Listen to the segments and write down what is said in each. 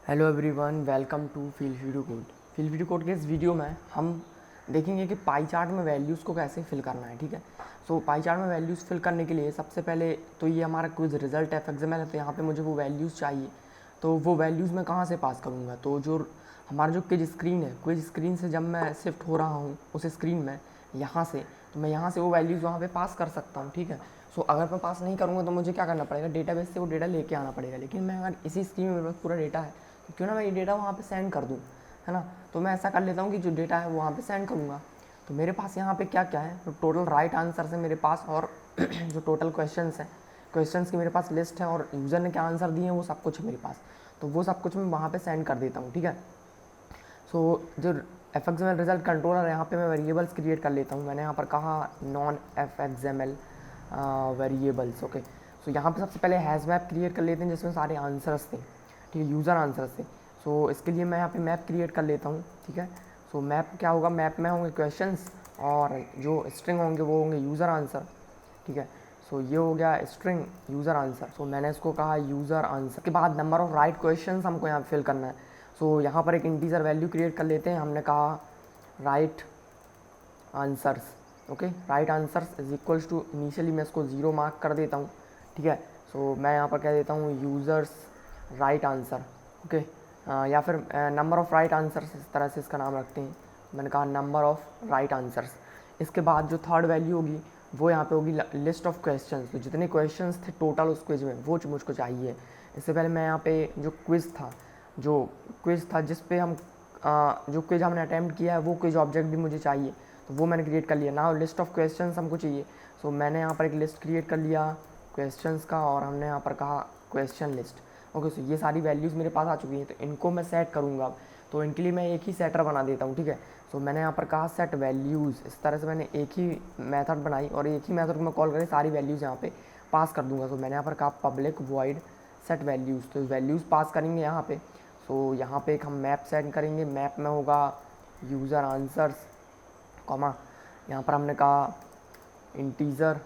Hello everyone, welcome to feel video code. Feel video code के इस video में हम देखेंगे कि पाई चार्ट में वैल्यूज़ को कैसे फिल करना है। ठीक है, सो पाई चार्ट में वैल्यूज़ फिल करने के लिए सबसे पहले तो ये हमारा क्विज रिजल्ट एफएक्सएमएल है, तो यहाँ पे मुझे वो वैल्यूज़ चाहिए। तो वो वैल्यूज़ मैं कहाँ से पास करूँगा? तो जो हमारा जो क्विज स्क्रीन है, क्विज स्क्रीन से जब मैं शिफ्ट हो रहा हूँ उस स्क्रीन में यहाँ से, तो मैं यहाँ से वो वैल्यूज़ वहाँ पे पास कर सकता हूँ। ठीक है, सो अगर मैं पास नहीं करूँगा तो मुझे क्या करना पड़ेगा? डेटाबेस से वो डेटा लेके आना पड़ेगा। लेकिन मैं अगर इसी स्क्रीन में मेरे पास पूरा डेटा है तो क्यों ना मैं ये डेटा वहाँ पे सेंड कर दूँ, है ना। तो मैं ऐसा कर लेता हूँ कि जो डेटा है वो वहाँ पे सेंड करूँगा। तो मेरे पास यहाँ पे क्या क्या है, तो टोटल राइट आंसर है मेरे पास, और जो टोटल क्वेश्चंस हैं, क्वेश्चंस की मेरे पास लिस्ट है, और यूज़र ने क्या आंसर दिए हैं वो सब कुछ है मेरे पास। तो वो सब कुछ मैं वहाँ पे सेंड कर देता हूँ। ठीक है, सो जो एफएक्सएमएल रिजल्ट कंट्रोलर है, यहाँ पे मैं वेरिएबल्स क्रिएट कर लेता हूँ। मैंने यहाँ पर कहा नॉन एफएक्सएमएल वेरिएबल्स। ओके, सो यहाँ पे सबसे पहले हैश मैप क्रिएट कर लेते हैं जिसमें सारे आंसर्स थे। ठीक है, यूज़र आंसर्स थे। सो इसके लिए मैं यहाँ पे मैप क्रिएट कर लेता हूँ। ठीक है, सो मैप क्या होगा, मैप में होंगे क्वेश्चंस और जो स्ट्रिंग होंगे वो होंगे यूज़र आंसर। ठीक है, सो ये हो गया स्ट्रिंग यूज़र आंसर। सो मैंने इसको कहा यूज़र आंसर के बाद नंबर ऑफ़ राइट क्वेश्चंस हमको यहाँ फिल करना है। सो यहाँ पर एक इंटीजर वैल्यू क्रिएट कर लेते हैं। हमने कहा right answers. Okay, right answers is equals to, initially मैं इसको 0 मार्क कर देता हूँ। ठीक है, सो मैं यहाँ पर कह देता हूँ यूज़र्स राइट आंसर। ओके, या फिर नंबर ऑफ़ राइट आंसर्स, इस तरह से इसका नाम रखते हैं। मैंने कहा नंबर ऑफ़ राइट आंसर्स। इसके बाद जो थर्ड वैल्यू होगी वो यहाँ पे होगी लिस्ट ऑफ क्वेश्चंस। तो जितने क्वेश्चंस थे टोटल उस क्विज में वो मुझको चाहिए। इससे पहले मैं यहाँ पे जो क्विज़ था जिस पे हम जो क्विज हमने अटैम्प्ट किया है वो क्विज ऑब्जेक्ट भी मुझे चाहिए, तो वो मैंने क्रिएट कर लिया। नाउ लिस्ट ऑफ क्वेश्चंस हमको चाहिए। सो मैंने यहाँ पर एक लिस्ट क्रिएट कर लिया क्वेश्चंस का, और हमने यहाँ पर कहा क्वेश्चन लिस्ट। ओके, सो ये सारी वैल्यूज़ मेरे पास आ चुकी हैं, तो इनको मैं सेट करूँगा। तो इनके लिए मैं एक ही सेटर बना देता हूँ। ठीक है, सो मैंने यहाँ पर कहा सेट वैल्यूज़। इस तरह से मैंने एक ही मेथड बनाई और एक ही मेथड को मैं कॉल करके सारी वैल्यूज़ यहाँ पे पास कर दूँगा। तो मैंने यहाँ पर कहा पब्लिक वॉइड सेट वैल्यूज़, तो वैल्यूज़ पास करेंगे यहाँ पे। सो यहाँ पे एक हम मैप सेट करेंगे। मैप में होगा यूज़र आंसर्स, कॉमा यहाँ पर हमने कहा इंटीज़र।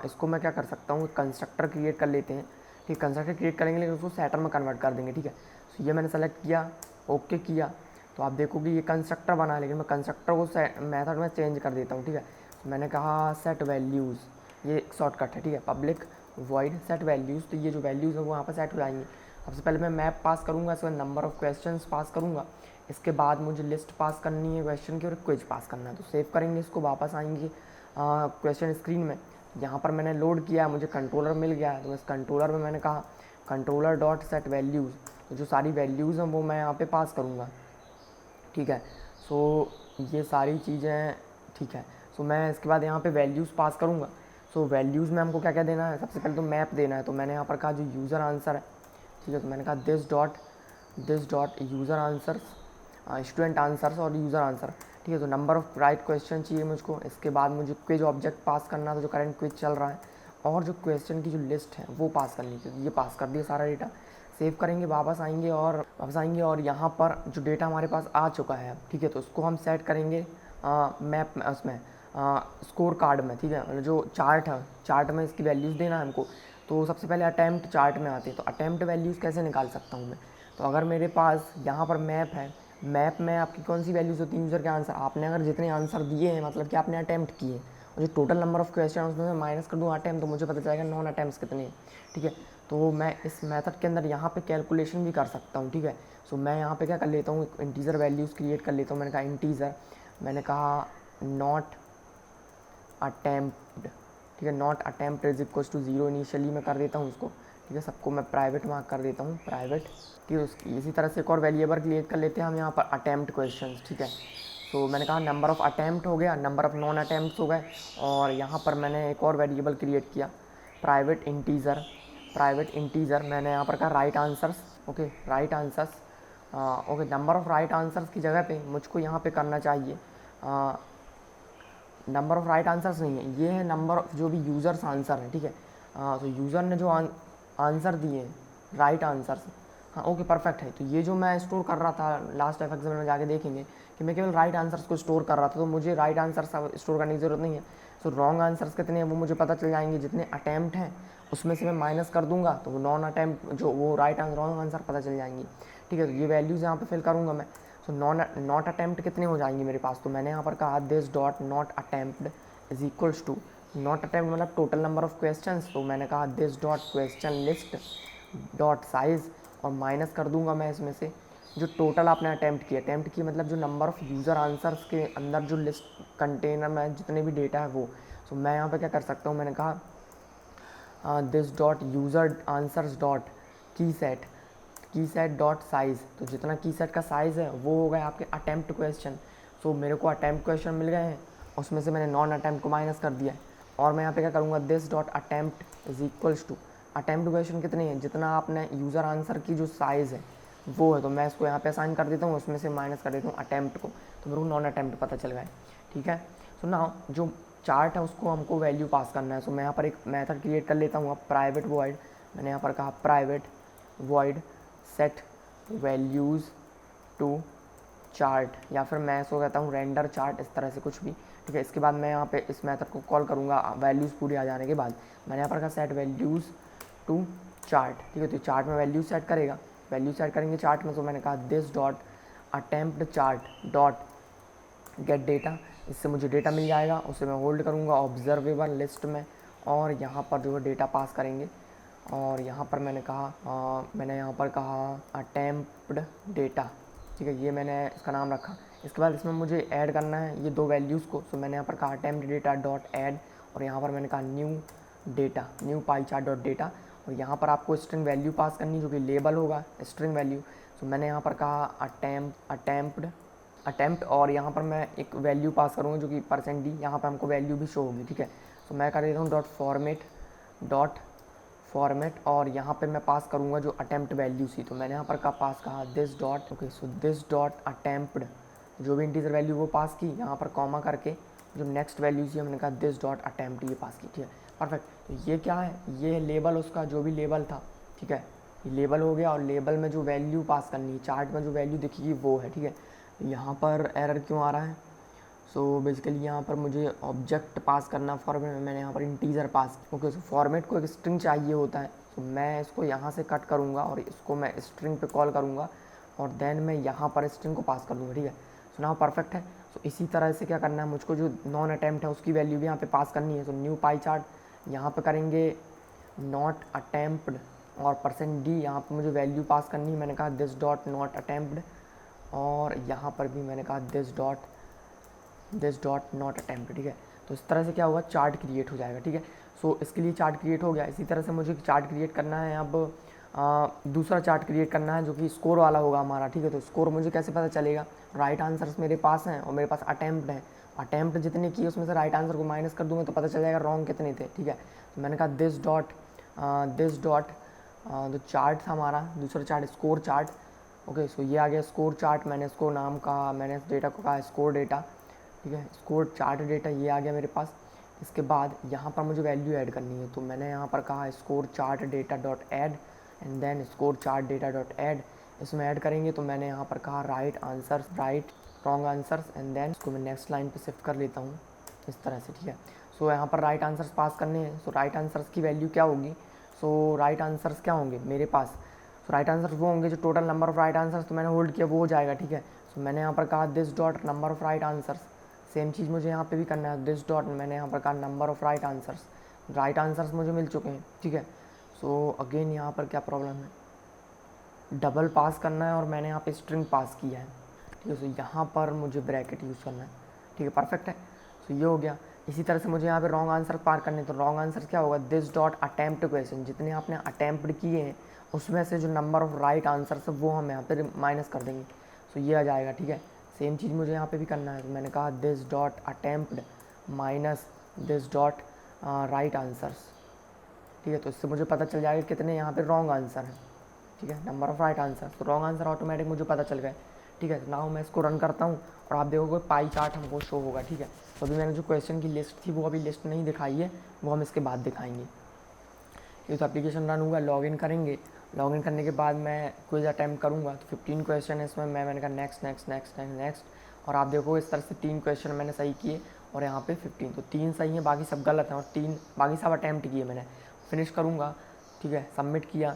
इसको मैं क्या कर सकता हूँ, कंस्ट्रक्टर क्रिएट कर लेते हैं। ठीक, कंस्ट्रक्टर क्रिएट करेंगे लेकिन उसको सेटर में कन्वर्ट कर देंगे। ठीक है, सो ये मैंने सेलेक्ट किया, ओके किया, तो आप देखोगे ये कंस्ट्रक्टर बना है, लेकिन मैं कंस्ट्रक्टर को मेथड में चेंज कर देता हूँ। ठीक है, तो मैंने कहा सेट वैल्यूज़, ये शॉर्टकट है। ठीक है, पब्लिक वॉइड सेट वैल्यूज़, तो ये जो वैल्यूज़ है वो यहाँ पर सेट हो जाएंगी। सबसे पहले मैं मैप पास करूँगा, इसके बाद नंबर ऑफ़ क्वेश्चंस पास करूँगा, इसके बाद मुझे लिस्ट पास करनी है क्वेश्चन की, और क्विज पास करना है। तो सेव करेंगे इसको, वापस आएंगे क्वेश्चन स्क्रीन में। यहाँ पर मैंने लोड किया, मुझे कंट्रोलर मिल गया है, तो इस कंट्रोलर में मैंने कहा कंट्रोलर डॉट सेट वैल्यूज़। तो जो सारी वैल्यूज़ हैं वो मैं यहाँ पे पास करूँगा। ठीक है, सो ये सारी चीज़ें ठीक है। सो मैं इसके बाद यहाँ पे वैल्यूज़ पास करूँगा। सो वैल्यूज़ में हमको क्या क्या देना है, सबसे पहले तो मैप देना है। तो मैंने यहाँ पर कहा जो यूज़र आंसर है, ठीक है, तो मैंने कहा this dot user answers, student answers और यूज़र आंसर। ठीक है, तो नंबर ऑफ़ राइट क्वेश्चन चाहिए मुझको। इसके बाद मुझे क्विज ऑब्जेक्ट पास करना था, जो करंट क्विज चल रहा है, और जो क्वेश्चन की जो लिस्ट है वो पास करनी थी। ये पास कर दिया सारा डेटा। सेव करेंगे, वापस आएंगे और यहाँ पर जो डेटा हमारे पास आ चुका है, ठीक है, तो उसको हम सेट करेंगे मैप में, उसमें स्कोर कार्ड में। ठीक है, मतलब जो चार्ट है, चार्ट में इसकी वैल्यूज़ देना है हमको। तो सबसे पहले अटैम्प्ट चार्ट में आते हैं, तो अटैम्प्ट वैल्यूज़ कैसे निकाल सकता हूँ मैं? तो अगर मेरे पास यहाँ पर मैप है, मैप में आपकी कौन सी वैल्यूज़ होती हैं, यूज़र के आंसर। आपने अगर जितने आंसर दिए हैं मतलब कि आपने अटैम्प्ट किए, और जो टोटल नंबर ऑफ़ क्वेश्चन उसमें मैं माइनस कर दूँ अटैम्प्ट, तो मुझे पता चलेगा नॉन अटैम्प्ट्स कितने हैं। ठीक है, तो मैं इस मेथड के अंदर यहाँ पे कैलकुलेशन भी कर सकता हूँ। ठीक है, सो मैं यहाँ पे क्या कर लेता हूँ, इंटीजर वैल्यूज़ क्रिएट कर लेता हूँ। मैंने कहा इंटीजर, मैंने कहा नॉट अटैम्प्ट। ठीक है, not attempt is equals to 0 initially मैं कर देता हूँ उसको। ठीक है, सबको मैं प्राइवेट मार्क कर देता हूँ, प्राइवेट। ठीक है, उसकी इसी तरह से एक और वेरिएबल क्रिएट कर लेते हैं हम यहाँ पर अटैम्प्ट क्वेश्चंस। ठीक है, सो मैंने कहा नंबर ऑफ़ अटैम्प्ट हो गया, नंबर ऑफ़ नॉन अटैम्प्ट हो गए, और यहाँ पर मैंने एक और वेरिएबल क्रिएट किया प्राइवेट इंटीजर। मैंने यहाँ पर कहा right answers. Okay, right answers. Okay, number of right answers की जगह पे मुझको यहाँ पे करना चाहिए नंबर ऑफ़ राइट आंसर्स नहीं है, ये है नंबर ऑफ जो भी यूज़र्स आंसर है। ठीक है, तो यूज़र ने जो आंसर दिए राइट आंसर्स, हाँ ओके परफेक्ट है। तो ये जो मैं स्टोर कर रहा था, लास्ट एफएक्सएमएल में जाके देखेंगे कि मैं केवल राइट आंसर्स को स्टोर कर रहा था, तो मुझे राइट आंसर्स स्टोर करने की ज़रूरत नहीं है। सो रॉन्ग आंसर्स कितने हैं वो मुझे पता चल जाएंगे, जितने अटैम्प्ट हैं उसमें से मैं माइनस कर दूंगा तो वो नॉन अटैम्प्ट जो वो राइट आंसर रॉन्ग आंसर पता चल जाएंगी, ठीक है। तो ये वैल्यूज़ यहाँ पे फिल करूँगा मैं। सो नॉट अटैम्प्ट कितने हो जाएंगे मेरे पास, तो मैंने यहाँ पर कहा this dot not attempt is equals to, not attempt मतलब टोटल नंबर ऑफ क्वेश्चंस, तो मैंने कहा this dot question list dot size, और माइनस कर दूंगा मैं इसमें से जो टोटल आपने अटैम्प्ट की मतलब जो नंबर ऑफ़ यूज़र आंसर्स के अंदर जो लिस्ट कंटेनर में जितने भी डेटा है वो। सो मैं यहाँ पे क्या कर सकता हूँ, मैंने कहा this dot user answers dot की सेट डॉट साइज़, तो जितना की सेट का साइज़ है वो हो गया आपके अटैम्प्ट क्वेश्चन। सो मेरे को अटैम्प्ट क्वेश्चन मिल गए हैं, उसमें से मैंने नॉन अटैम्प्ट को माइनस कर दिया है, और मैं यहाँ पे क्या करूँगा this dot attempt is equals to, attempt question कितनी है जितना आपने यूज़र आंसर की जो साइज़ है वो है, तो मैं इसको यहाँ पे असाइन कर देता हूँ, उसमें से माइनस कर देता हूँ अटैम्प्ट को, तो मेरे को नॉन अटैम्प्ट पता चल गया है, ठीक है। सो नाउ जो चार्ट है उसको हमको वैल्यू पास करना है। सो मैं यहाँ पर एक मेथड क्रिएट कर लेता हूँ, अब प्राइवेट वॉइड, मैंने यहाँ पर कहा private void set values to chart, या फिर मैं इसको कहता हूँ रेंडर चार्ट, इस तरह से कुछ भी, ठीक है। इसके बाद मैं यहाँ पे इस मेथड को कॉल करूँगा वैल्यूज़ पूरी आ जाने के बाद। मैंने यहाँ पर कहा सेट वैल्यूज़ टू चार्ट, ठीक है। तो चार्ट में वैल्यू सेट करेगा, वैल्यू सेट करेंगे चार्ट में, तो मैंने कहा this dot attempt chart dot gate data, इससे मुझे डेटा मिल जाएगा, उसे मैं होल्ड करूँगा ऑब्जर्वेबल लिस्ट में, और यहाँ पर जो है डेटा पास करेंगे, और यहाँ पर मैंने यहाँ पर कहा अटैम्प्ड डेटा, ठीक है, ये मैंने इसका नाम रखा। इसके बाद इसमें मुझे ऐड करना है ये दो वैल्यूज़ को, तो मैंने यहाँ पर कहा अटैम्प्ट डेटा डॉट ऐड, और यहाँ पर मैंने कहा new pie chart dot data, और यहाँ पर आपको स्ट्रिंग वैल्यू पास करनी जो कि लेबल होगा स्ट्रिंग वैल्यू। तो मैंने यहाँ पर कहा अटैम्प्ट, और यहाँ पर मैं एक वैल्यू पास करूँगा जो कि %d, यहाँ पर हमको वैल्यू भी शो होगी, ठीक है। तो मैं कर देता हूँ डॉट फॉर्मेट और यहाँ पे मैं पास करूँगा जो अटैम्प्ट वैल्यू थी, तो मैंने यहाँ पर पास कहा दिस डॉट अटैम्प्ड, जो भी इंटीजर वैल्यू वो पास की, यहाँ पर कॉमा करके जो नेक्स्ट वैल्यू थी हमने कहा दिस डॉट अटैम्प्ट, ये पास की, ठीक है, परफेक्ट। तो ये क्या है, ये लेबल उसका जो भी लेबल था, ठीक है, ये लेबल हो गया, और लेबल में जो वैल्यू पास करनी है, चार्ट में जो वैल्यू दिखेगी वो है, ठीक है। यहाँ पर एरर क्यों आ रहा है, सो बेसिकली यहाँ पर मुझे ऑब्जेक्ट पास करना फॉर्मेट में, मैंने यहाँ पर इंटीजर पास, ओके। सो फॉर्मेट को एक स्ट्रिंग चाहिए होता है, तो मैं इसको यहाँ से कट करूँगा और इसको मैं स्ट्रिंग पे कॉल करूँगा, और देन मैं यहाँ पर स्ट्रिंग को पास कर दूँगा, ठीक है। सो नाउ परफेक्ट है। सो इसी तरह से क्या करना है, मुझको जो नॉन अटैम्प्ट है उसकी वैल्यू भी यहाँ पे पास करनी है। सो न्यू पाई चार्ट, यहाँ पे करेंगे नॉट अटैम्प्ड, और %d यहाँ पर मुझे वैल्यू पास करनी है, मैंने कहा दिस डॉट नॉट अटैम्प्ड, और यहाँ पर भी मैंने कहा दिस डॉट नॉट अटैम्प्ट, ठीक है। तो इस तरह से क्या होगा, चार्ट क्रिएट हो जाएगा, ठीक है। सो इसके लिए चार्ट क्रिएट हो गया। इसी तरह से मुझे चार्ट क्रिएट करना है, अब दूसरा चार्ट क्रिएट करना है जो कि स्कोर वाला होगा हमारा, ठीक है। तो स्कोर मुझे कैसे पता चलेगा, राइट आंसर्स मेरे पास हैं और मेरे पास अटैम्प्ट है, अटैम्प्ट जितने किए उसमें से राइट आंसर को माइनस कर दूंगा तो पता चल जाएगा रॉन्ग कितने थे, ठीक है। तो मैंने कहा दिस डॉट जो चार्ट था हमारा दूसरा चार्ट, स्कोर चार्ट, ओके। सो ये आ गया स्कोर चार्ट, मैंने इसको नाम कहा, मैंने इस डेटा को कहा स्कोर डेटा, ठीक है, स्कोर चार्ट डेटा ये आ गया मेरे पास। इसके बाद यहाँ पर मुझे वैल्यू ऐड करनी है, तो मैंने यहाँ पर कहा score chart data dot add, and then score chart data dot add, इसमें ऐड करेंगे। तो मैंने यहाँ पर कहा right wrong answers, and then इसको मैं नेक्स्ट लाइन पे शिफ्ट कर लेता हूँ इस तरह से, ठीक है। सो यहाँ पर राइट आंसर्स पास करने हैं। सो राइट आंसर्स की वैल्यू क्या होगी, सो राइट आंसर्स क्या होंगे मेरे पास, सो राइट आंसर्स वो होंगे जो total number of right answers तो मैंने होल्ड किया वो हो जाएगा, ठीक है। सो मैंने यहाँ पर कहा this dot number of right answers, same चीज़ मुझे यहाँ पे भी करना है, दिस डॉट मैंने यहाँ पर कहा नंबर ऑफ राइट आंसर्स मुझे मिल चुके हैं, ठीक है। सो अगेन यहाँ पर क्या प्रॉब्लम है, डबल पास करना है और मैंने यहाँ पे स्ट्रिंग पास किया है, ठीक है। सो यहाँ पर मुझे ब्रैकेट यूज़ करना है, ठीक है, परफेक्ट है। सो ये हो गया। इसी तरह से मुझे यहाँ पे रॉन्ग आंसर पार करने, तो रॉन्ग आंसर क्या होगा, दिस डॉट अटैम्प्ट क्वेश्चन, जितने आपने अटैम्प्ट किए हैं उसमें से जो नंबर ऑफ राइट आंसर है वो हम यहाँ पे माइनस कर देंगे, सो ये आ जाएगा, ठीक है। सेम चीज़ मुझे यहाँ पे भी करना है, तो मैंने कहा this dot attempt minus this dot right answers, ठीक है। तो इससे मुझे पता चल जाएगा कितने यहाँ पे रॉन्ग आंसर है, ठीक है, नंबर ऑफ राइट आंसर। तो रॉन्ग आंसर ऑटोमेटिक मुझे पता चल गए, ठीक है। नाउ मैं इसको रन करता हूँ और आप देखोगे पाई चार्ट हमको शो होगा, ठीक है। तो अभी मैंने जो क्वेश्चन की लिस्ट थी वो अभी लिस्ट नहीं दिखाई है, वो हम इसके बाद दिखाएंगे। ये तो एप्लीकेशन रन हुआ, लॉगिन करेंगे, लॉगिन करने के बाद मैं क्विज अटैम्प्ट करूँगा। तो 15 क्वेश्चन है इसमें, मैंने कहा नेक्स्ट, और आप देखो इस तरह से 3 क्वेश्चन मैंने सही किए और यहाँ पे 15, तो 3 सही हैं, बाकी सब गलत हैं, और 3 बाकी सब अटैम्प्ट किए मैंने। फिनिश करूँगा, ठीक है, सबमिट किया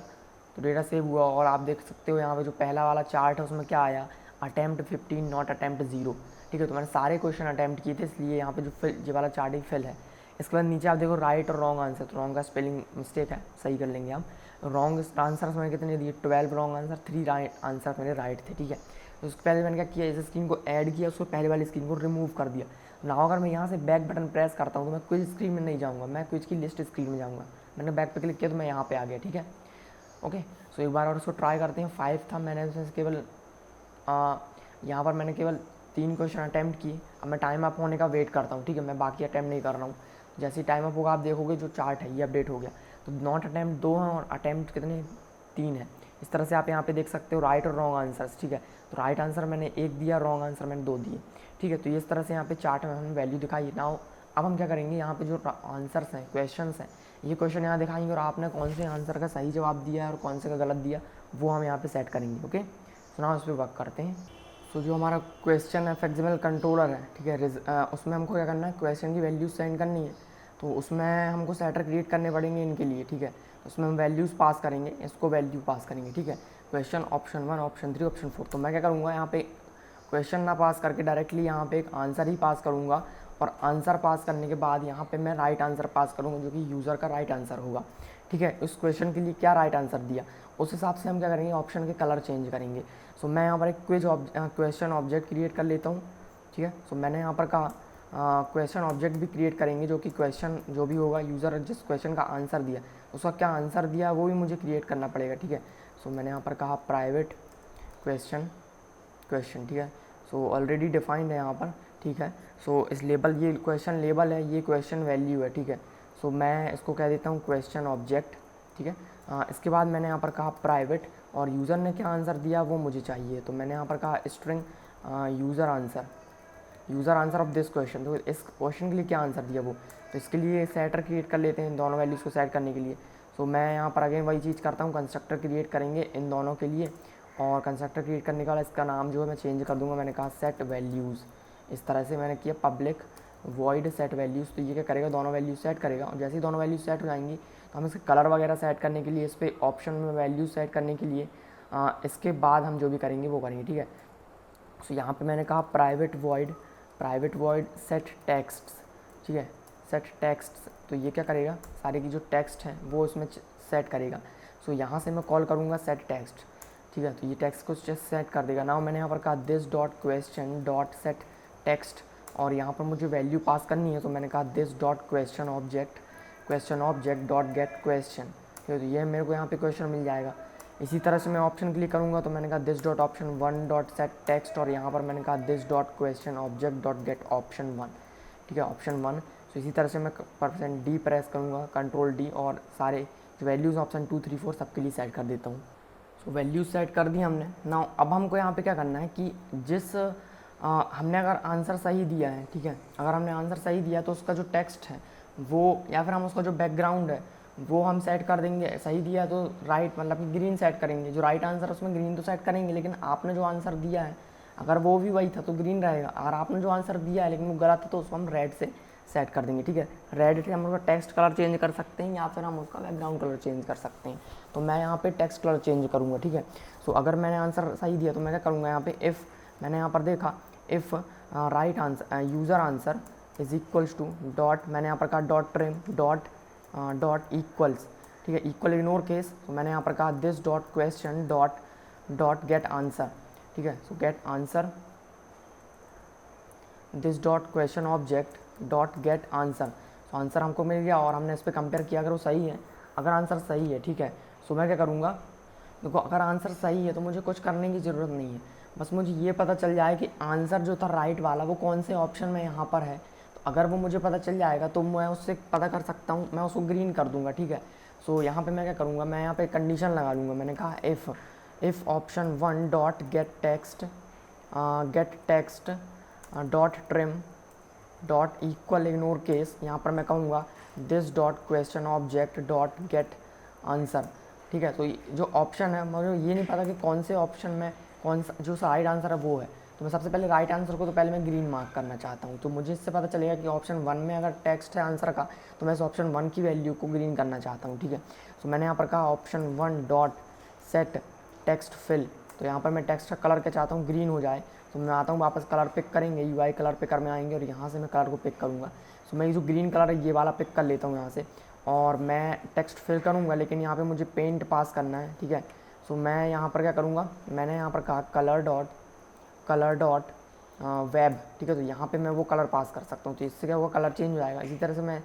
तो डेटा सेव हुआ। और आप देख सकते हो यहाँ पे जो पहला वाला चार्ट है उसमें क्या आया, अटैम्प्ट 15 नॉट अटैम्प्ट 0, ठीक है। तो मैंने सारे क्वेश्चन अटैम्प्ट किए थे, इसलिए यहाँ पे जो फिल ये वाला चार्ट ही फिल है। इसके बाद नीचे आप देखो राइट और रॉन्ग आंसर, तो रॉन्ग का स्पेलिंग मिस्टेक है, सही कर लेंगे हम। रॉन्ग आंसर मैंने कितने दिए, 12 रॉन्ग आंसर, 3 राइट आंसर मेरे राइट थे, ठीक है। तो उसके पहले मैंने क्या किया, इस स्क्रीन को ऐड किया, उसको पहले वाली स्क्रीन को रिमूव कर दिया। ना अगर मैं यहाँ से बैक बटन प्रेस करता हूँ तो मैं क्विज स्क्रीन में नहीं जाऊँगा, मैं क्विज की लिस्ट स्क्रीन में जाऊँगा। मैंने बैक पे क्लिक किया तो मैं यहाँ पे आ गया, ठीक है। ओके, सो एक बार और उसको ट्राई करते हैं। 5 था, मैंने उसमें से केवल यहाँ पर मैंने केवल 3 क्वेश्चन अटैम्प्ट किए। अब मैं टाइम अप होने का वेट करता हूँ, ठीक है, मैं बाकी अटैम्प्ट नहीं कर रहा हूँ। जैसे ही टाइम अप होगा आप देखोगे जो चार्ट है ये अपडेट हो गया। तो नॉट अटैम्प्ट 2 हैं और अटैम्प्ट कितने, 3 है। इस तरह से आप यहाँ पे देख सकते हो राइट और रॉन्ग आंसर्स, ठीक है। तो राइट आंसर मैंने 1 दिया, रॉन्ग आंसर मैंने 2 दिए, ठीक है। तो इस तरह से यहाँ पे चार्ट में हमें वैल्यू दिखाई। नाउ अब हम क्या करेंगे, यहाँ पे जो आंसर्स हैं, क्वेश्चंस हैं, ये क्वेश्चन यहाँ दिखाएंगे और आपने कौन से आंसर का सही जवाब दिया है और कौन से का गलत दिया वो हम यहाँ पे सेट करेंगे। ओके, सो नाउ इस पर वर्क करते हैं। सो जो हमारा क्वेश्चन है फ्लेक्सिबल कंट्रोलर है, ठीक है, उसमें हमको क्या करना है, क्वेश्चन की वैल्यूज सेंड करनी है। तो उसमें हमको सेटर क्रिएट करने पड़ेंगे इनके लिए, ठीक है। तो उसमें हम वैल्यूज़ पास करेंगे, इसको वैल्यू पास करेंगे, ठीक है। Question option 1, option 3, option 4। तो मैं क्या करूँगा, यहाँ पे क्वेश्चन ना पास करके डायरेक्टली यहाँ पे एक आंसर ही पास करूँगा और आंसर पास करने के बाद यहाँ पे मैं राइट आंसर पास करूँगा जो कि यूज़र का राइट आंसर होगा, ठीक है। उस क्वेश्चन के लिए क्या राइट आंसर दिया उस हिसाब से हम क्या करेंगे, ऑप्शन के कलर चेंज करेंगे। सो मैं यहाँ पर एक क्वेश्चन ऑब्जेक्ट क्रिएट कर लेता हूँ, ठीक है। सो मैंने यहाँ पर कहा क्वेश्चन ऑब्जेक्ट भी क्रिएट करेंगे जो कि क्वेश्चन जो भी होगा, यूज़र जिस क्वेश्चन का आंसर दिया उसका क्या आंसर दिया वो भी मुझे क्रिएट करना पड़ेगा, ठीक है। सो मैंने यहाँ पर कहा प्राइवेट क्वेश्चन, ठीक है। सो ऑलरेडी डिफाइंड है यहाँ पर, ठीक है। सो इस लेबल, ये क्वेश्चन लेबल है, ये क्वेश्चन वैल्यू है, ठीक है। सो मैं इसको कह देता हूँ क्वेश्चन ऑब्जेक्ट, ठीक है। इसके बाद मैंने यहाँ पर कहा प्राइवेट और यूज़र ने क्या आंसर दिया वो मुझे चाहिए। तो मैंने यहाँ पर कहा string user answer of this question. तो इस क्वेश्चन के लिए क्या आंसर दिया वो, तो इसके लिए सेटर क्रिएट कर लेते हैं इन दोनों वैल्यूज़ को सेट करने के लिए। सो मैं यहाँ पर अगेन वही चीज़ करता हूँ, कंस्ट्रक्टर क्रिएट करेंगे इन दोनों के लिए और कंस्ट्रक्टर क्रिएट करने के बाद इसका नाम जो है मैं चेंज कर दूँगा। मैंने कहा सेट वैल्यूज़, इस तरह से मैंने किया पब्लिक वॉइड सेट वैल्यूज़। तो ये क्या करेगा, दोनों वैल्यूज सेट करेगा और जैसे ही दोनों वैल्यूज सेट हो जाएंगी तो हम इसके कलर वगैरह सेट करने के लिए, इस पर ऑप्शन में वैल्यूज सेट करने के लिए इसके बाद हम जो भी करेंगे वो करेंगे, ठीक है। सो यहाँ पे मैंने कहा प्राइवेट वॉइड सेट टेक्स्ट, ठीक है, सेट टेक्स्ट। तो ये क्या करेगा, सारे की जो टेक्स्ट हैं वो इसमें सेट करेगा। सो यहाँ से मैं कॉल करूँगा सेट टेक्स्ट, ठीक है। तो ये टेक्स्ट को सेट कर देगा। नाउ मैंने यहाँ पर कहा this dot question dot set text और यहाँ पर मुझे वैल्यू पास करनी है। तो मैंने कहा this dot question object dot gate question, ठीक है। तो ये मेरे को यहाँ पे क्वेश्चन मिल जाएगा। इसी तरह से मैं ऑप्शन क्लिक करूँगा तो मैंने कहा this dot option 1 dot set text और यहाँ पर मैंने कहा this dot question object dot gate option 1, ठीक है, ऑप्शन 1। तो इसी तरह से मैं %D प्रेस करूँगा, कंट्रोल D और सारे जो वैल्यूज़ ऑप्शन 2, 3, 4 सबके लिए सेट कर देता हूँ। सो वैल्यूज सेट कर दी हमने। नाउ अब हमको यहाँ पे क्या करना है कि जिस हमने अगर आंसर सही दिया है, ठीक है, अगर हमने आंसर सही दिया तो उसका जो टेक्स्ट है वो या फिर हम उसका जो बैकग्राउंड है वो हम सेट कर देंगे। सही दिया तो राइट मतलब कि ग्रीन सेट करेंगे, जो राइट आंसर है उसमें ग्रीन तो सेट करेंगे, लेकिन आपने जो आंसर दिया है अगर वो भी वही था तो ग्रीन रहेगा। और आपने जो आंसर दिया है लेकिन वो गलत था तो उसको हम रेड से सेट कर देंगे, ठीक है। रेड से हम उसका टेक्स्ट कलर चेंज कर सकते हैं या फिर हम उसका बैकग्राउंड कलर चेंज कर सकते हैं। तो मैं यहाँ पे टेक्स्ट कलर चेंज करूँगा, ठीक है। सो अगर मैंने आंसर सही दिया तो मैं क्या करूँगा, यहाँ पे इफ़ मैंने यहाँ पर देखा if right answer user answer is equals to dot, मैंने यहाँ पर कहा डॉट ट्रिम डॉट इक्वल्स, ठीक है, इक्वल इग्नोर केस। तो मैंने यहाँ पर कहा this dot question dot get answer, ठीक है। सो get answer this dot question object dot get answer. तो आंसर हमको मिल गया और हमने इस पर कंपेयर किया, अगर वो सही है, अगर आंसर सही है, ठीक है। सो मैं क्या करूँगा, देखो अगर आंसर सही है तो मुझे कुछ करने की ज़रूरत नहीं है, बस मुझे ये पता चल जाए कि आंसर जो था राइट वाला वो कौन से ऑप्शन में यहाँ पर है। तो अगर वो मुझे पता चल जाएगा तो मैं उससे पता कर सकता हूँ, मैं उसको ग्रीन कर दूँगा, ठीक है। सो यहाँ पे मैं क्या करूँगा, मैं यहाँ पे कंडीशन लगा लूँगा। मैंने कहा if option 1 dot gate text dot trim dot equal ignore case, यहाँ पर मैं कहूँगा this dot question object dot get answer, ठीक है। तो जो ऑप्शन है मुझे ये नहीं पता कि कौन से ऑप्शन में कौन सा जो राइट आंसर है वो है, तो मैं सबसे पहले राइट आंसर को तो पहले मैं ग्रीन मार्क करना चाहता हूँ। तो मुझे इससे पता चलेगा कि ऑप्शन 1 में अगर टेक्स्ट है आंसर का तो मैं इस ऑप्शन 1 की वैल्यू को ग्रीन करना चाहता हूँ, ठीक है। तो मैंने यहाँ पर कहा option 1 dot set text fill. तो यहाँ पर मैं टेक्स्ट का कलर क्या चाहता हूँ, ग्रीन हो जाए। तो मैं आता हूँ वापस कलर पिक करेंगे, UI कलर पिकर में आएंगे और यहाँ से मैं कलर को पिक करूँगा। तो मैं ये जो ग्रीन कलर है ये वाला पिक कर लेता हूँ यहाँ से और मैं टेक्स्ट फिल करूँगा, लेकिन यहाँ पे मुझे पेंट पास करना है, ठीक है। सो मैं यहाँ पर क्या करूँगा, मैंने यहाँ पर कहा कलर डॉट वेब, ठीक है। तो यहाँ पे मैं वो कलर पास कर सकता हूँ, तो इससे क्या होगा, कलर चेंज हो जाएगा। इसी तरह से मैं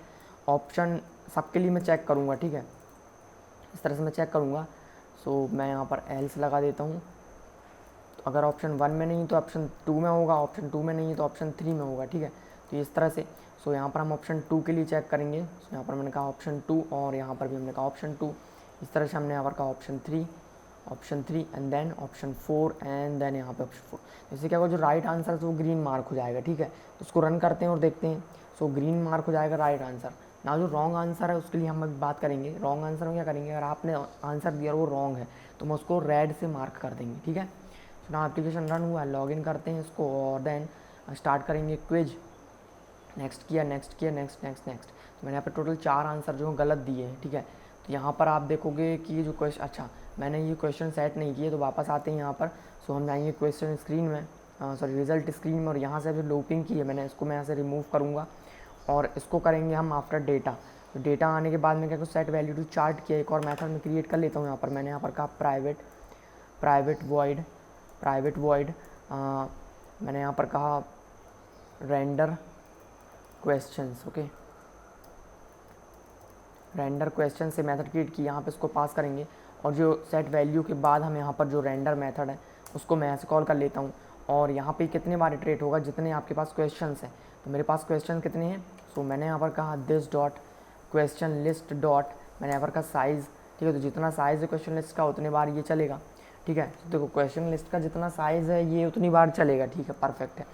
ऑप्शन सबके लिए मैं चेक करूँगा, ठीक है। इस तरह से मैं चेक करूँगा। सो मैं यहाँ पर एल्स लगा देता हूँ। तो अगर ऑप्शन 1 में नहीं तो ऑप्शन 2 में होगा, ऑप्शन 2 में नहीं तो ऑप्शन 3 में होगा, ठीक है। तो इस तरह से सो यहाँ पर हम ऑप्शन 2 के लिए चेक करेंगे। सो यहाँ पर मैंने कहा ऑप्शन 2 और यहाँ पर भी हमने कहा ऑप्शन 2। इस तरह से हमने यहाँ पर कहा option 3 and then option 4 and then यहाँ पे ऑप्शन 4। इससे क्या होगा, जो राइट आंसर है तो वो ग्रीन मार्क हो जाएगा, ठीक है। तो उसको रन करते हैं और देखते हैं। सो ग्रीन मार्क हो जाएगा राइट आंसर। ना जो रॉन्ग आंसर है उसके लिए हम अभी बात करेंगे। रॉन्ग आंसर में क्या करेंगे, अगर आपने आंसर दिया और वो रॉन्ग है तो हम उसको रेड से मार्क कर देंगे, ठीक है। सो ना एप्लीकेशन रन हुआ, लॉगिन करते हैं इसको और देन स्टार्ट करेंगे क्विज। नेक्स्ट किया। तो मैंने यहाँ पे टोटल 4 आंसर जो गलत दिए हैं, ठीक है। तो यहाँ पर आप देखोगे कि ये जो क्वेश्चन, अच्छा मैंने ये क्वेश्चन सेट नहीं किए, तो वापस आते हैं यहाँ पर। सो हम जाएंगे क्वेश्चन स्क्रीन में, सॉरी रिजल्ट स्क्रीन में, और यहाँ से जो लूपिंग की है मैंने इसको मैं यहाँ से रिमूव करूँगा और इसको करेंगे हम आफ्टर डेटा। तो डेटा आने के बाद में क्या कुछ सेट वैल्यू टू चार्ट किया, एक और मेथड में क्रिएट कर लेता हूँ। यहाँ पर मैंने यहाँ पर कहा प्राइवेट वॉइड मैंने यहाँ पर कहा render questions, okay. Render question से मेथड क्रिएट की, यहाँ पे इसको पास करेंगे और जो सेट वैल्यू के बाद हम यहाँ पर जो रेंडर मेथड है उसको मैं ऐसे कॉल कर लेता हूँ। और यहाँ पे कितने बार इटरेट होगा, जितने आपके पास क्वेश्चंस हैं। तो मेरे पास क्वेश्चन कितने हैं, सो मैंने यहाँ पर कहा this dot question list dot, मैंने यहाँ पर कहा साइज़, ठीक है। तो जितना साइज़ है क्वेश्चन लिस्ट का उतने बार ये चलेगा, ठीक है। तो देखो क्वेश्चन लिस्ट का जितना साइज़ है ये उतनी बार चलेगा, ठीक है, परफेक्ट है।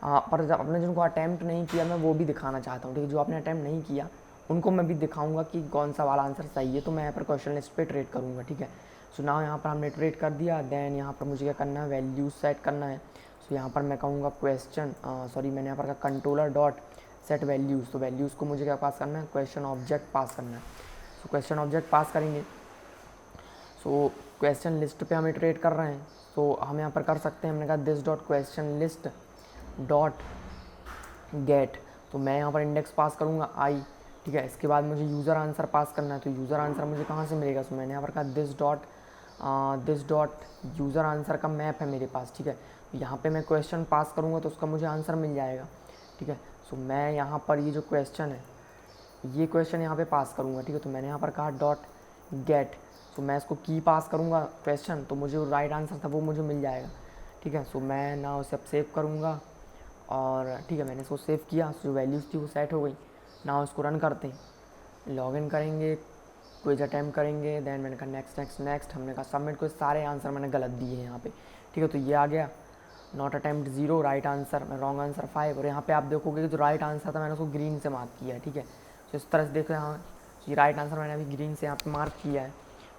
पर जब आपने जिनको अटैम्प्ट नहीं किया मैं वो भी दिखाना चाहता हूँ, ठीक है। जो आपने अटैम्प्ट नहीं किया उनको मैं भी दिखाऊंगा कि कौन सा वाला आंसर सही है। तो मैं यहाँ पर क्वेश्चन लिस्ट पे ट्रेड करूँगा, ठीक है। सो नाउ यहाँ पर हमने ट्रेड कर दिया। देन यहाँ पर मुझे क्या करना है, वैल्यूज सेट करना है। सो यहाँ पर मैं कहूँगा मैंने यहाँ पर कहा कंट्रोलर डॉट सेट वैल्यूज़। तो वैल्यूज़ को मुझे क्या पास करना है, क्वेश्चन ऑब्जेक्ट पास करना है। सो क्वेश्चन ऑब्जेक्ट पास करेंगे। सो क्वेश्चन लिस्ट पे हम इटरेट कर रहे हैं, तो हम यहाँ पर कर सकते हैं। हमने कहा this dot question list dot gate. तो मैं यहाँ पर इंडेक्स पास करूँगा आई, ठीक है। इसके बाद मुझे यूज़र आंसर पास करना है। तो यूज़र आंसर मुझे कहाँ से मिलेगा, सो मैंने यहाँ पर कहा दिस डॉट यूज़र आंसर का मैप है मेरे पास, ठीक है। यहाँ पे मैं क्वेश्चन पास करूँगा तो उसका मुझे आंसर मिल जाएगा, ठीक है। सो मैं यहाँ पर ये जो क्वेश्चन है ये क्वेश्चन यहाँ पे पास करूँगा, ठीक है। तो मैंने यहाँ पर कहा डॉट गेट। सो मैं इसको की पास करूँगा क्वेश्चन, तो मुझे जो राइट आंसर था वो मुझे मिल जाएगा, ठीक है। सो मैं ना उसे अब सेव करूँगा और ठीक है मैंने इसको सेव किया। जो वैल्यूज़ थी वो सेट हो गई। ना उसको रन करते हैं, लॉगिन करेंगे, क्विज अटैम्प्ट करेंगे। देन मैंने कहा नेक्स्ट, हमने कहा सबमिट। कोई सारे आंसर मैंने गलत दिए हैं यहाँ पे, ठीक है। तो ये आ गया not attempt 0, right answer, wrong answer 5। और यहाँ पे आप देखोगे कि जो राइट आंसर था मैंने उसको ग्रीन से मार्क किया है, ठीक है। तो इस तरह से देखो यहाँ ये राइट आंसर मैंने अभी ग्रीन से यहाँ पे मार्क किया है,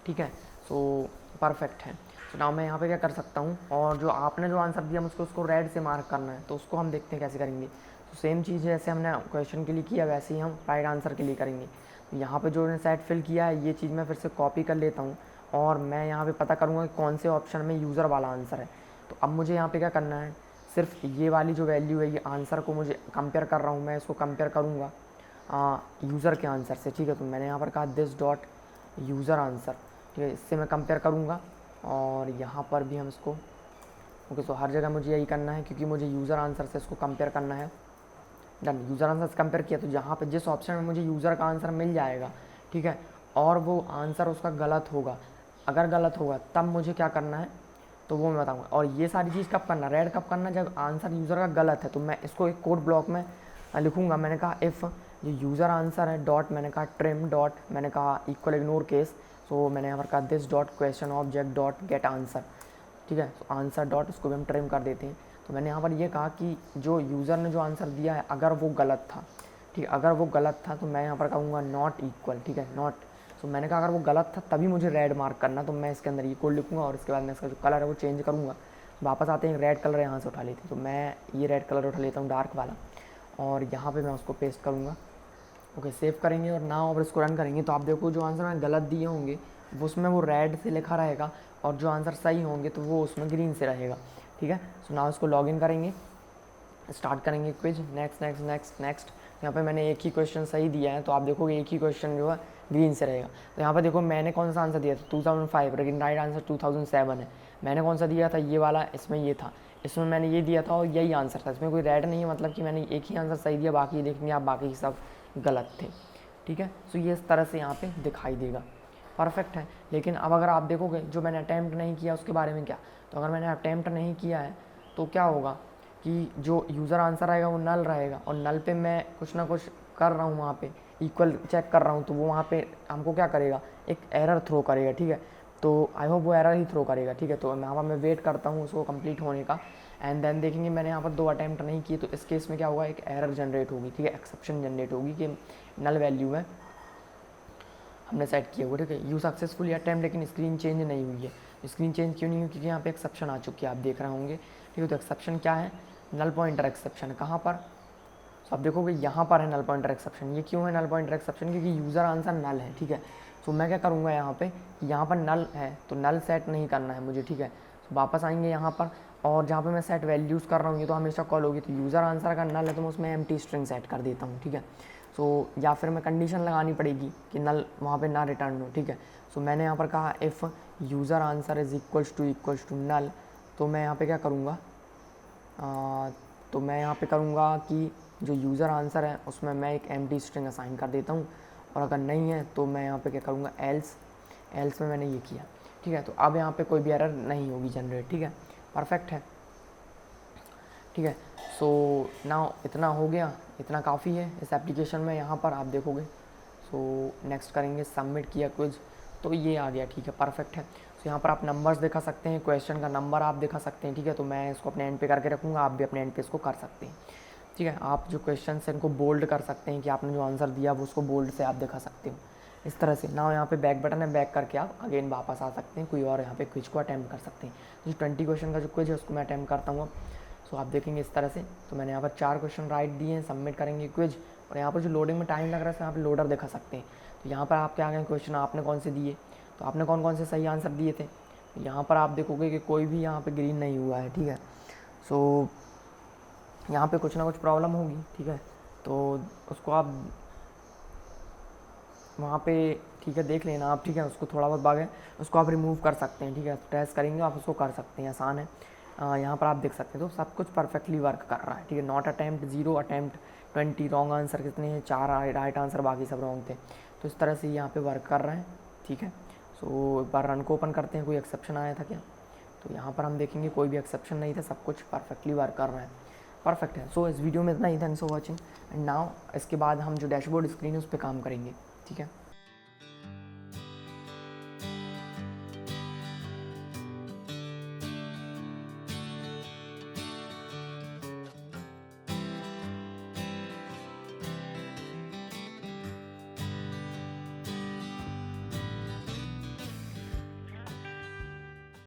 ठीक है। सो परफेक्ट है। तो नाउ मैं यहाँ पे क्या कर सकता हूँ, और जो आपने जो आंसर दिया मुझको उसको रेड से मार्क करना है। तो उसको हम देखते हैं कैसे करेंगे। तो सेम चीज़ जैसे हमने क्वेश्चन के लिए किया वैसे ही हम राइट आंसर के लिए करेंगे। तो यहाँ पे जो सेट फिल किया है ये चीज़ मैं फिर से कॉपी कर लेता हूँ और मैं यहाँ पे पता करूँगा कि कौन से ऑप्शन में यूज़र वाला आंसर है। तो अब मुझे यहाँ पे क्या करना है, सिर्फ ये वाली जो वैल्यू है ये आंसर को मुझे कंपेयर कर रहा हूँ, मैं इसको कंपेयर करूँगा यूज़र के आंसर से, ठीक है। तो मैंने यहाँ पर कहा दिस डॉट यूज़र आंसर, ठीक है। इससे मैं कंपेयर करूँगा और यहाँ पर भी हम इसको ओके। सो हर जगह मुझे यही करना है क्योंकि मुझे यूज़र आंसर से इसको कंपेयर करना है। डन, यूज़र आंसर से कंपेयर किया तो यहाँ पे जिस ऑप्शन में मुझे यूज़र का आंसर मिल जाएगा, ठीक है, और वो आंसर उसका गलत होगा, अगर गलत होगा तब मुझे क्या करना है तो वो मैं बताऊँगा। और ये सारी चीज़ कब करना, रेड कब करना, जब आंसर यूज़र का गलत है। तो मैं इसको एक कोड ब्लॉक में लिखूँगा। मैंने कहा इफ़ जो यूज़र आंसर है डॉट, मैंने कहा ट्रिम डॉट, मैंने कहा इक्वल इग्नोर केस। सो मैंने यहाँ पर कहा this dot question object dot get answer, ठीक है। तो आंसर डॉट उसको भी हम ट्रिम कर देते हैं। तो मैंने यहाँ पर ये कहा कि जो यूज़र ने जो आंसर दिया है अगर वो गलत था, ठीक है, अगर वो गलत था तो मैं यहाँ पर कहूँगा नॉट इक्वल, ठीक है, नॉट। तो मैंने कहा अगर वो गलत था तभी मुझे रेड मार्क करना, तो मैं इसके अंदर ये कोड लिखूँगा और इसके बाद मैं इसका जो कलर है वो चेंज करूँगा। वापस आते हैं, रेड कलर यहाँ से उठा लेते हैं, तो मैं ये रेड कलर उठा लेता हूँ डार्क वाला, और यहाँ पे मैं उसको पेस्ट करूँगा। ओके, सेव करेंगे और नाउ अगर इसको रन करेंगे तो आप देखो जो आंसर मैं गलत दिए होंगे वो उसमें वो रेड से लिखा रहेगा, और जो आंसर सही होंगे तो वो उसमें ग्रीन से रहेगा। ठीक है, सो नाउ इसको लॉगिन करेंगे, स्टार्ट करेंगे quiz, next next next next. यहाँ पे मैंने एक ही क्वेश्चन सही दिया है, तो आप देखोगे एक ही क्वेश्चन जो है ग्रीन से रहेगा। तो यहाँ पे देखो मैंने कौन सा आंसर दिया था 2005, लेकिन राइट आंसर 2007 है। मैंने कौन सा दिया था, ये वाला, इसमें ये था, इसमें मैंने ये दिया था और यही आंसर था, इसमें कोई रेड नहीं है, मतलब कि मैंने एक ही आंसर सही दिया, बाकी देखेंगे आप बाकी सब गलत थे। ठीक है, सो ये इस तरह से यहाँ पे दिखाई देगा, परफेक्ट है। लेकिन अब अगर आप देखोगे जो मैंने अटैम्प्ट नहीं किया उसके बारे में क्या, तो अगर मैंने अटैम्प्ट नहीं किया है तो क्या होगा कि जो यूज़र आंसर आएगा वो नल रहेगा, और नल पे मैं कुछ ना कुछ कर रहा हूँ, वहाँ पे इक्वल चेक कर रहा हूँ, तो वो वहाँ पे हमको क्या करेगा, एक एरर थ्रो करेगा। ठीक है, तो आई होप वो एरर ही थ्रो करेगा। ठीक है, तो यहाँ पर मैं वेट करता हूँ उसको कंप्लीट होने का, एंड देन देखेंगे मैंने यहाँ पर 2 अटैम्प्ट नहीं किए, तो इस केस में क्या होगा, एक एरर जनरेट होगी। ठीक है, एक्सेप्शन जनरेट होगी कि नल वैल्यू है हमने सेट किया हुआ। ठीक है, यू सक्सेसफुली अटैम्प्ट, लेकिन स्क्रीन चेंज नहीं हुई है। स्क्रीन चेंज क्यों नहीं हुई, क्योंकि यहाँ पे एक्सेप्शन आ चुकी है, आप देख रहे होंगे। ठीक है, तो एक्सेप्शन क्या है, नल पॉइंटर एक्सेप्शन। कहाँ पर, तो आप देखोगे यहाँ पर है नल पॉइंटर एक्सेप्शन। ये क्यों है नल पॉइंटर एक्सेप्शन, क्योंकि यूज़र आंसर नल है। ठीक है, तो मैं क्या करूँगा, यहाँ पर नल है तो नल सेट नहीं करना है मुझे। ठीक है, तो वापस आएंगे यहाँ पर, और जहाँ पे मैं सेट वैल्यूज़ कर रहा हूँ ये तो हमेशा कॉल होगी, तो यूज़र आंसर का नल है तो मैं उसमें एम्प्टी स्ट्रिंग सेट कर देता हूँ। ठीक है, सो या फिर मैं कंडीशन लगानी पड़ेगी कि नल वहाँ पे ना रिटर्न हो। ठीक है, सो मैंने यहाँ पर कहा if user answer is equals to null, तो मैं यहाँ पे क्या करूँगा, तो मैं यहाँ पे करूँगा कि जो यूज़र आंसर है उसमें मैं एक एम्प्टी स्ट्रिंग असाइन कर देता हूँ, और अगर नहीं है तो मैं यहाँ पे क्या करूँगा, एल्स में मैंने ये किया। ठीक है, तो अब यहाँ पे कोई भी एरर नहीं होगी जनरेट। ठीक है, परफेक्ट है। ठीक है, सो नाउ इतना हो गया, इतना काफ़ी है इस एप्लीकेशन में। यहाँ पर आप देखोगे, सो नेक्स्ट करेंगे, सबमिट किया क्विज, तो ये आ गया। ठीक है, परफेक्ट है। तो यहाँ पर आप नंबर्स दिखा सकते हैं, क्वेश्चन का नंबर आप दिखा सकते हैं। ठीक है, तो मैं इसको अपने एंड पे करके रखूँगा, आप भी अपने एंड पे इसको कर सकते हैं। ठीक है, आप जो क्वेश्चन हैं इनको बोल्ड कर सकते हैं कि आपने जो आंसर दिया वो उसको बोल्ड से आप दिखा सकते हो इस तरह से। ना यहाँ पे बैक बटन है, बैक करके आप अगेन वापस आ सकते हैं, कोई और यहाँ पे क्विज को अटैम्प्ट कर सकते हैं। जो 20 क्वेश्चन का जो क्विज है उसको मैं अटैम्प्ट करता हूँ। सो आप देखेंगे इस तरह से, तो मैंने यहाँ पर 4 क्वेश्चन राइट दिए हैं, सबमिट करेंगे क्विज, और यहाँ पर जो लोडिंग में टाइम लग रहा है यहाँ पर लोडर दिखा सकते हैं। तो यहाँ पर आपके आ गए क्वेश्चन, आपने कौन से दिए, तो आपने कौन कौन से सही आंसर दिए थे। यहाँ पर आप देखोगे कि कोई भी यहाँ पे ग्रीन नहीं हुआ है। ठीक है, सो यहाँ पे कुछ ना कुछ प्रॉब्लम होगी। ठीक है, तो उसको आप वहाँ पे, ठीक है, देख लेना आप। ठीक है, उसको थोड़ा बहुत बाग है उसको आप रिमूव कर सकते हैं। ठीक है, टेस्ट करेंगे आप उसको कर सकते हैं, आसान है। यहाँ पर आप देख सकते हैं तो सब कुछ परफेक्टली वर्क कर रहा है। ठीक है, not attempt 0, attempt 20, wrong answer कितने हैं, 4 राइट आंसर, बाकी सब रॉन्ग थे। तो इस तरह से यहाँ पे वर्क कर रहे हैं। ठीक है, सो एक बार रन को ओपन करते हैं, कोई एक्सेप्शन आया था क्या, तो यहाँ पर हम देखेंगे कोई भी एक्सेप्शन नहीं था, सब कुछ परफेक्टली वर्क कर रहा है, परफेक्ट है। सो इस वीडियो में इतना ही, thanks for watching, and now इसके बाद हम जो डैशबोर्ड स्क्रीन है उस पर काम करेंगे। ठीक है।